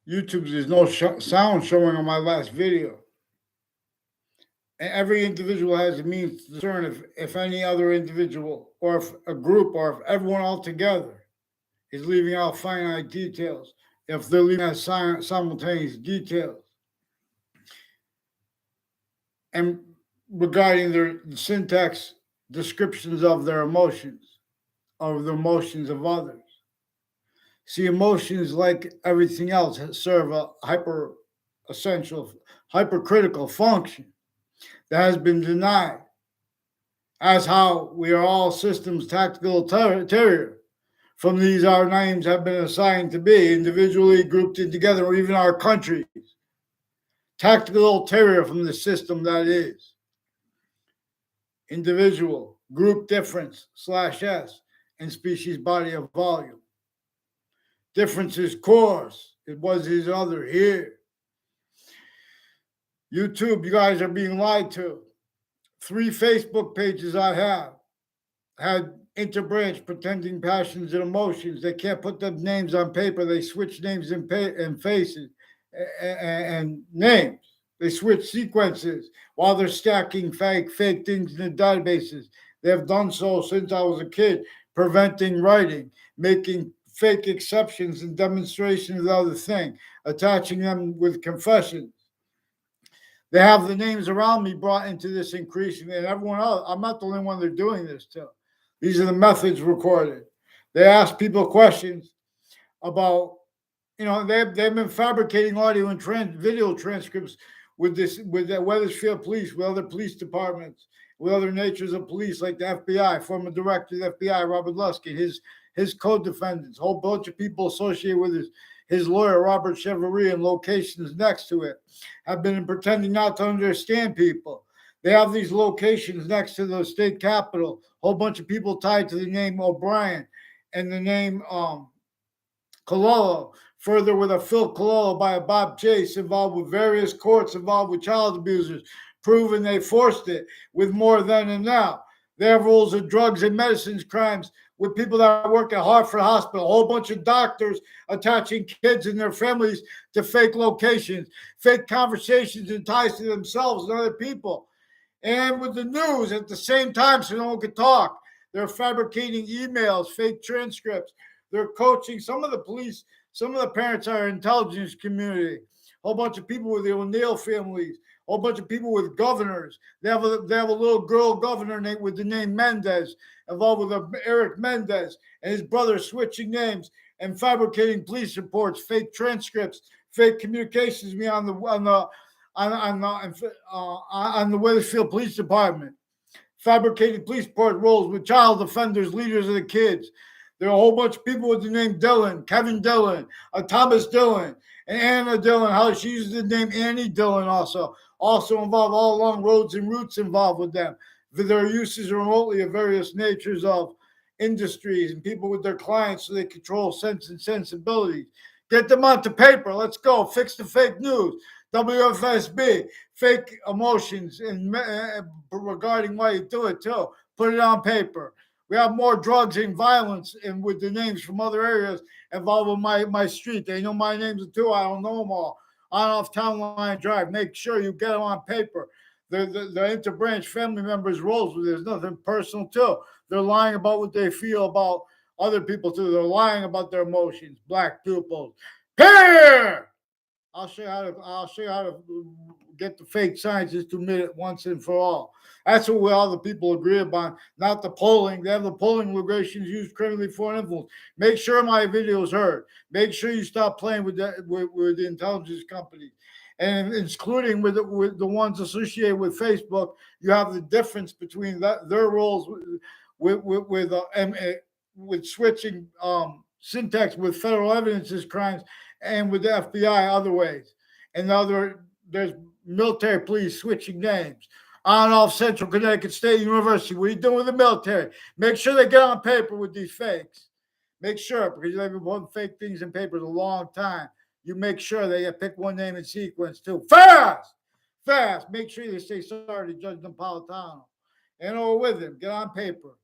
YouTube, there's no sound showing on my last video. And every individual has a means to discern if any other individual or if a group or if everyone altogether is leaving out finite details, if they're leaving out simultaneous details. And regarding their syntax descriptions of their emotions, of the emotions of others. See, emotions, like everything else, serve a essential, hypercritical function that has been denied, as how we are all systems tactical terrier. From these, our names have been assigned to be individually grouped in together, or even our countries. Tactical terrier from the system that is. Individual, group difference, /S, and species body of volume. Difference is course. It was his other here. YouTube, you guys are being lied to. 3 Facebook pages I have had interbranch pretending passions and emotions. They can't put their names on paper. They switch names and faces and names. They switch sequences while they're stacking fake things in the databases. They have done so since I was a kid, preventing writing, making fake exceptions and demonstrations of the other thing, attaching them with confessions. They have the names around me brought into this increasingly, and everyone else. I'm not the only one they're doing this to. These are the methods recorded. They ask people questions about, they've been fabricating audio and video transcripts with the Weathersfield Police, with other police departments, with other natures of police like the FBI, former director of the FBI, Robert Luskin, his co-defendants, a whole bunch of people associated with his lawyer, Robert Chevalier, and locations next to it, have been pretending not to understand people. They have these locations next to the state capitol, a whole bunch of people tied to the name O'Brien and the name Cololo, further with a Phil Cololo by a Bob Chase, involved with various courts, involved with child abusers, proven they forced it with more then and now. They have rules of drugs and medicines crimes with people that work at Hartford Hospital, a whole bunch of doctors attaching kids and their families to fake locations, fake conversations and ties to themselves and other people. And with the news at the same time, so no one could talk. They're fabricating emails, fake transcripts. They're coaching some of the police, some of the parents are intelligence community, a whole bunch of people with the O'Neill families, a whole bunch of people with governors. They have a little girl governor named with the name Mendez, involved with Eric Mendez and his brother switching names and fabricating police reports, fake transcripts, fake communications on the Weathersfield Police Department, fabricated police report roles with child offenders, leaders of the kids. There are a whole bunch of people with the name Dillon, Kevin Dillon, Thomas Dillon, and Anna Dillon. How she uses the name Annie Dillon also involved all along roads and routes involved with them. Their uses remotely of various natures of industries and people with their clients so they control sense and sensibilities. Get them onto paper. Let's go. Fix the fake news. WFSB, fake emotions and regarding why you do it too. Put it on paper. We have more drugs and violence and with the names from other areas involved with my street. They know my names too. I don't know them all. On off Town Line Drive. Make sure you get them on paper. The interbranch family members' roles. There's nothing personal too. They're lying about what they feel about other people too. They're lying about their emotions. Black pupils. Here! I'll show you how to get the fake scientists to admit it once and for all. That's what all the people agree upon, not the polling. They have the polling locations used criminally for influence. Make sure my video is heard. Make sure you stop playing with the intelligence companies. And including with the ones associated with Facebook, you have the difference between their roles with switching syntax with federal evidences crimes and with the FBI other ways. And there's military police switching names. On off Central Connecticut State University. What are you doing with the military? Make sure they get on paper with these fakes. Make sure, because they've been putting fake things in papers a long time. You make sure they pick one name in sequence too. Fast! Make sure they say sorry to Judge Napolitano. And over with him. Get on paper.